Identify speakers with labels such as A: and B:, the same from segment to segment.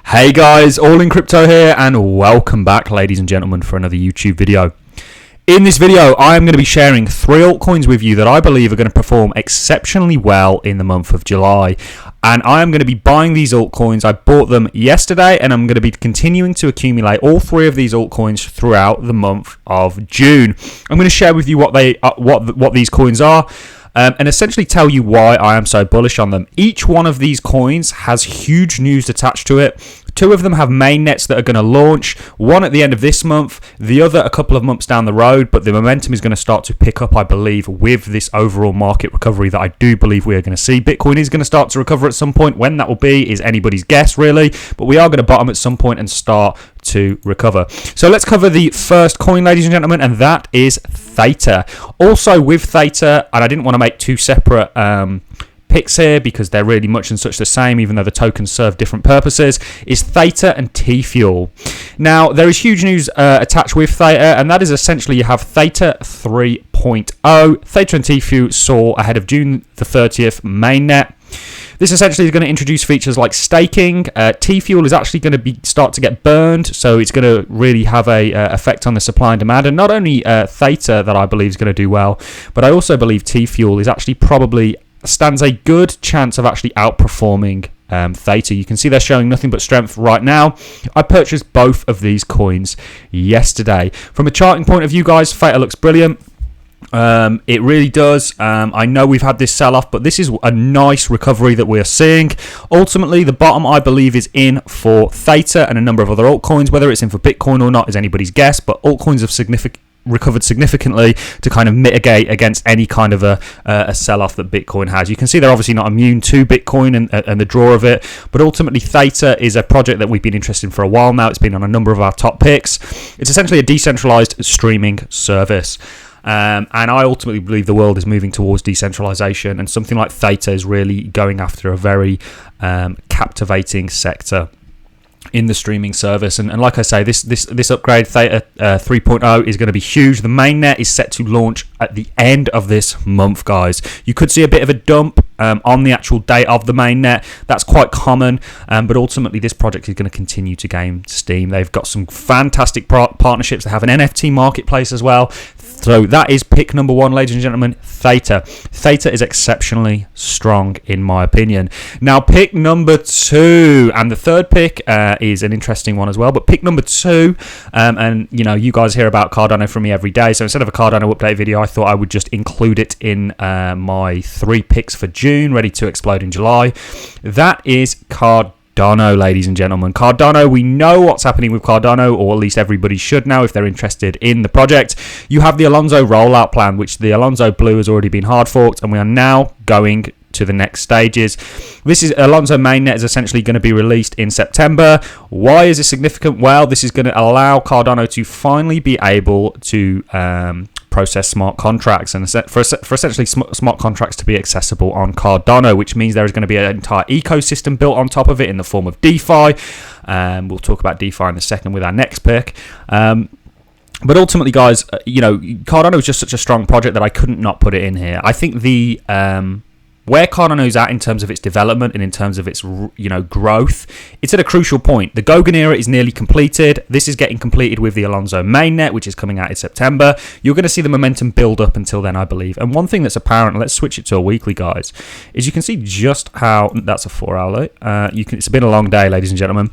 A: Hey guys, All in Crypto here, and welcome back, ladies and gentlemen, for another YouTube video. In this video, I am going to be sharing 3 altcoins with you that I believe are going to perform exceptionally well in the month of July. And I am going to be buying these altcoins. I bought them yesterday, and I'm going to be continuing to accumulate all 3 of these altcoins throughout the month of June. I'm going to share with you what these coins are. And essentially tell you why I am so bullish on them. Each one of these coins has huge news attached to it. 2 of them have mainnets that are going to launch, one at the end of this month, the other a couple of months down the road, but the momentum is going to start to pick up, I believe, with this overall market recovery that I do believe we are going to see. Bitcoin is going to start to recover at some point. When that will be is anybody's guess, really, but we are going to bottom at some point and start to recover. So let's cover the first coin, ladies and gentlemen, and that is Theta. Also with Theta, and I didn't want to make 2 separate picks here because they're really much and such the same, even though the tokens serve different purposes, is Theta and T-Fuel. Now, there is huge news attached with Theta, and that is essentially you have Theta 3.0. Theta and T-Fuel saw ahead of June the 30th mainnet. This essentially is going to introduce features like staking. T-Fuel is actually going to start to get burned, so it's going to really have a effect on the supply and demand. And not only Theta that I believe is going to do well, but I also believe T-Fuel is actually probably stands a good chance of actually outperforming Theta. You can see they're showing nothing but strength right now. I purchased both of these coins yesterday. From a charting point of view, guys, Theta looks brilliant. It really does. I know we've had this sell-off, but this is a nice recovery that we're seeing. Ultimately, the bottom, I believe, is in for Theta and a number of other altcoins. Whether it's in for Bitcoin or not is anybody's guess, but altcoins have recovered significantly to kind of mitigate against any kind of a sell-off that Bitcoin has. You can see they're obviously not immune to Bitcoin and the draw of it, but ultimately Theta is a project that we've been interested in for a while now. It's been on a number of our top picks. It's essentially a decentralized streaming service. And I ultimately believe the world is moving towards decentralization, and something like Theta is really going after a very captivating sector in the streaming service. And like I say, this upgrade, Theta 3.0, is going to be huge. The mainnet is set to launch at the end of this month, guys. You could see a bit of a dump on the actual date of the mainnet. That's quite common, but ultimately this project is going to continue to gain steam. They've got some fantastic partnerships. They have an NFT marketplace as well. So that is pick number 1, ladies and gentlemen, Theta. Theta is exceptionally strong, in my opinion. Now, pick number 2, and the third pick is an interesting one as well. But pick number 2, and you know, you guys hear about Cardano from me every day. So instead of a Cardano update video, I thought I would just include it in my 3 picks for June, ready to explode in July. That is Cardano, ladies and gentlemen. Cardano, we know what's happening with Cardano, or at least everybody should know if they're interested in the project. You have the Alonzo rollout plan, which the Alonzo Blue has already been hard forked, and we are now going to the next stages. This is Alonzo mainnet is essentially going to be released in September. Why is this significant? Well, this is going to allow Cardano to finally be able to process smart contracts, and for essentially smart contracts to be accessible on Cardano, which means there is going to be an entire ecosystem built on top of it in the form of DeFi. We'll talk about DeFi in a second with our next pick. But ultimately, guys, you know, Cardano is just such a strong project that I couldn't not put it in here. I think the where Cardano is at in terms of its development and in terms of its, you know, growth, it's at a crucial point. The Gogan era is nearly completed. This is getting completed with the Alonzo mainnet, which is coming out in September. You're going to see the momentum build up until then, I believe. And one thing that's apparent, let's switch it to a weekly, guys, is you can see just how that's a 4-hour. It's been a long day, ladies and gentlemen.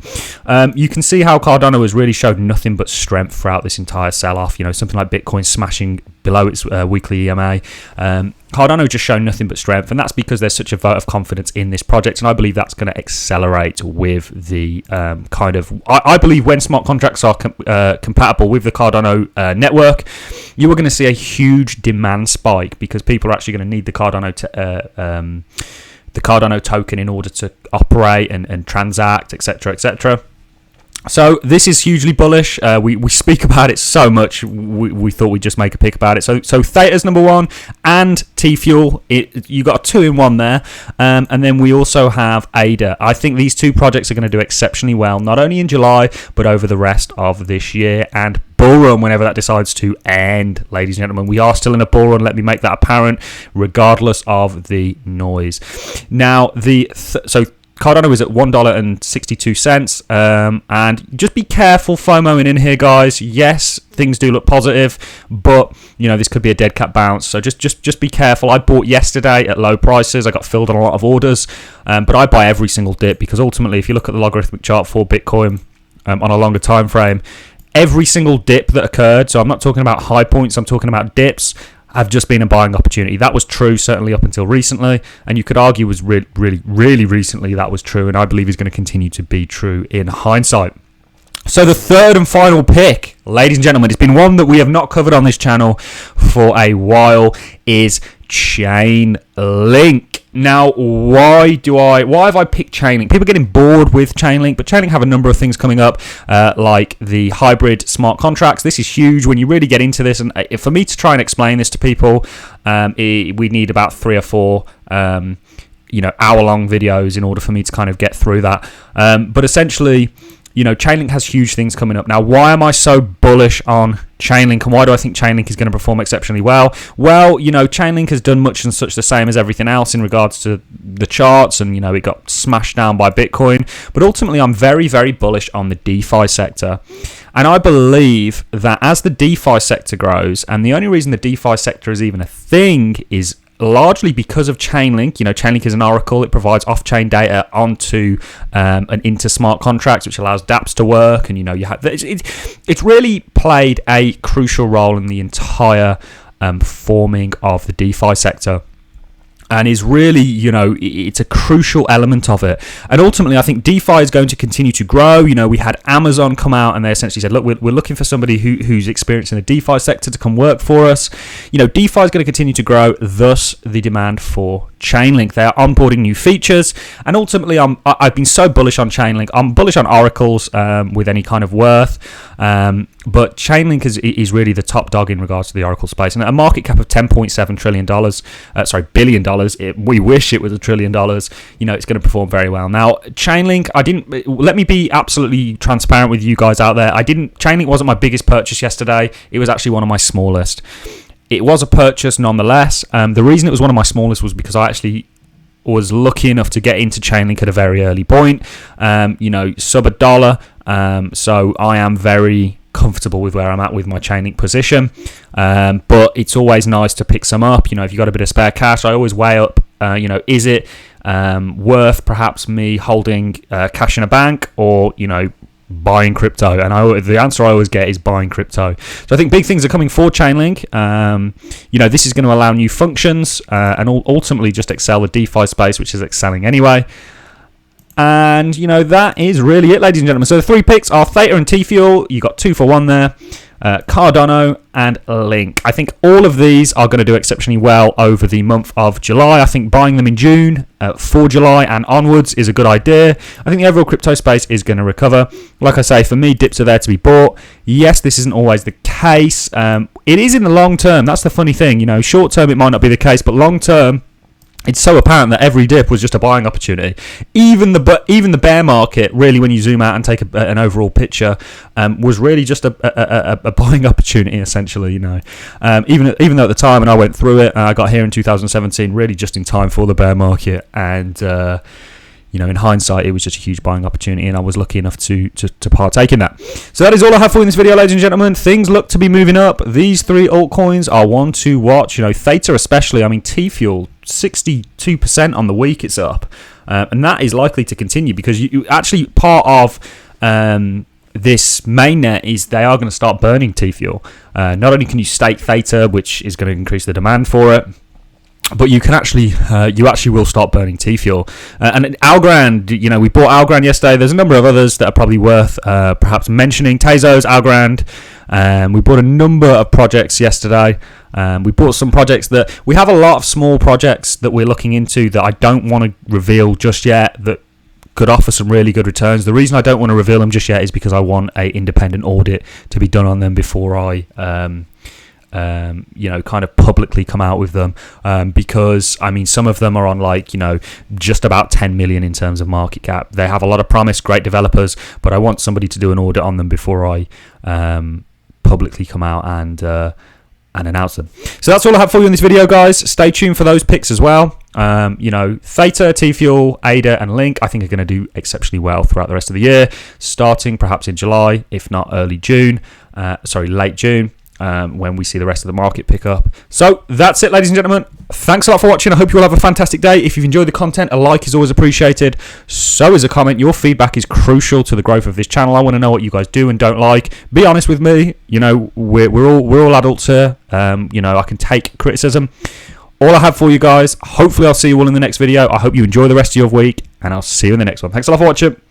A: You can see how Cardano has really showed nothing but strength throughout this entire sell-off. You know, something like Bitcoin smashing below its weekly EMA. Cardano just shown nothing but strength, and that's because there's such a vote of confidence in this project, and I believe that's going to accelerate with the I believe when smart contracts are compatible with the Cardano network, you are going to see a huge demand spike, because people are actually going to need the Cardano token in order to operate and transact, etc., etc. So this is hugely bullish. We speak about it so much. We thought we'd just make a pick about it. So Theta's number 1 and T-Fuel. You got a 2-in-1 there. And then we also have ADA. I think these 2 projects are going to do exceptionally well, not only in July, but over the rest of this year. And bull run whenever that decides to end, ladies and gentlemen. We are still in a bull run. Let me make that apparent, regardless of the noise. Now, so Cardano is at $1.62, and just be careful FOMOing in here, guys. Yes, things do look positive, but this could be a dead cat bounce. So just be careful. I bought yesterday at low prices. I got filled on a lot of orders, but I buy every single dip, because ultimately, if you look at the logarithmic chart for Bitcoin on a longer time frame, every single dip that occurred, so I'm not talking about high points, I'm talking about dips, have just been a buying opportunity. That was true certainly up until recently, and you could argue was really recently that was true, and I believe is going to continue to be true in hindsight. So the third and final pick, ladies and gentlemen, it's been one that we have not covered on this channel for a while, is Chainlink. Now, why have I picked Chainlink? People are getting bored with Chainlink, but Chainlink have a number of things coming up, like the hybrid smart contracts. This is huge when you really get into this, and for me to try and explain this to people, we need about 3 or 4 hour-long videos in order for me to kind of get through that. But essentially, Chainlink has huge things coming up. Now, why am I so bullish on Chainlink, and why do I think Chainlink is going to perform exceptionally well? Well, Chainlink has done much and such the same as everything else in regards to the charts, and, it got smashed down by Bitcoin. But ultimately, I'm very, very bullish on the DeFi sector. And I believe that as the DeFi sector grows, and the only reason the DeFi sector is even a thing is largely because of Chainlink. Chainlink is an oracle. It provides off-chain data onto and into smart contracts, which allows dApps to work. And it's really played a crucial role in the entire forming of the DeFi sector, and is really, it's a crucial element of it. And ultimately, I think DeFi is going to continue to grow. We had Amazon come out, and they essentially said, look, we're looking for somebody who's experienced in the DeFi sector to come work for us. DeFi is going to continue to grow, thus the demand for Chainlink. They are onboarding new features, and ultimately, I've been so bullish on Chainlink. I'm bullish on oracles with any kind of worth, but Chainlink is really the top dog in regards to the oracle space, and a market cap of $10.7 billion. We wish it was $1 trillion. It's going to perform very well. Now, Chainlink, let me be absolutely transparent with you guys out there. Chainlink wasn't my biggest purchase yesterday. It was actually one of my smallest. It was a purchase nonetheless. The reason it was one of my smallest was because I actually was lucky enough to get into Chainlink at a very early point. Sub $1. So I am very comfortable with where I'm at with my Chainlink position, but it's always nice to pick some up. If you've got a bit of spare cash, I always weigh up, is it worth perhaps me holding cash in a bank, or buying crypto? And the answer I always get is buying crypto. So I think big things are coming for Chainlink. This is going to allow new functions and ultimately just excel the DeFi space, which is excelling anyway. And, that is really it, ladies and gentlemen. So the 3 picks are Theta and T-Fuel. You got 2 for 1 there. Cardano and Link. I think all of these are going to do exceptionally well over the month of July. I think buying them in June for July and onwards is a good idea. I think the overall crypto space is going to recover. Like I say, for me, dips are there to be bought. Yes, this isn't always the case. It is in the long term. That's the funny thing. Short term, it might not be the case, but long term, it's so apparent that every dip was just a buying opportunity. Even the bear market, really, when you zoom out and take an overall picture, was really just a buying opportunity, essentially. Even though at the time, and I went through it, I got here in 2017, really just in time for the bear market, and in hindsight, it was just a huge buying opportunity, and I was lucky enough to partake in that. So that is all I have for you in this video, ladies and gentlemen. Things look to be moving up. These 3 altcoins are one to watch. Theta especially. T-Fuel, 62% on the week it's up, and that is likely to continue because you actually part of this mainnet is they are going to start burning T-Fuel. Not only can you stake Theta, which is going to increase the demand for it, but you can actually, will start burning T-Fuel. And Algorand, we bought Algorand yesterday. There's a number of others that are probably worth perhaps mentioning. Tezos, Algorand. We bought a number of projects yesterday. We bought some projects that we have a lot of small projects that we're looking into that I don't want to reveal just yet that could offer some really good returns. The reason I don't want to reveal them just yet is because I want an independent audit to be done on them before I kind of publicly come out with them, because some of them are on just about 10 million in terms of market cap. They have a lot of promise, great developers, but I want somebody to do an audit on them before I publicly come out and and announce them. So that's all I have for you in this video, guys. Stay tuned for those picks as well. Theta, T-Fuel, ADA, and Link, I think are going to do exceptionally well throughout the rest of the year, starting perhaps in July, if not late June, when we see the rest of the market pick up. So that's it, ladies and gentlemen. Thanks a lot for watching. I hope you all have a fantastic day. If you've enjoyed the content, a like is always appreciated. So is a comment. Your feedback is crucial to the growth of this channel. I want to know what you guys do and don't like. Be honest with me. We're all adults here. I can take criticism. All I have for you guys. Hopefully I'll see you all in the next video. I hope you enjoy the rest of your week, and I'll see you in the next one. Thanks a lot for watching.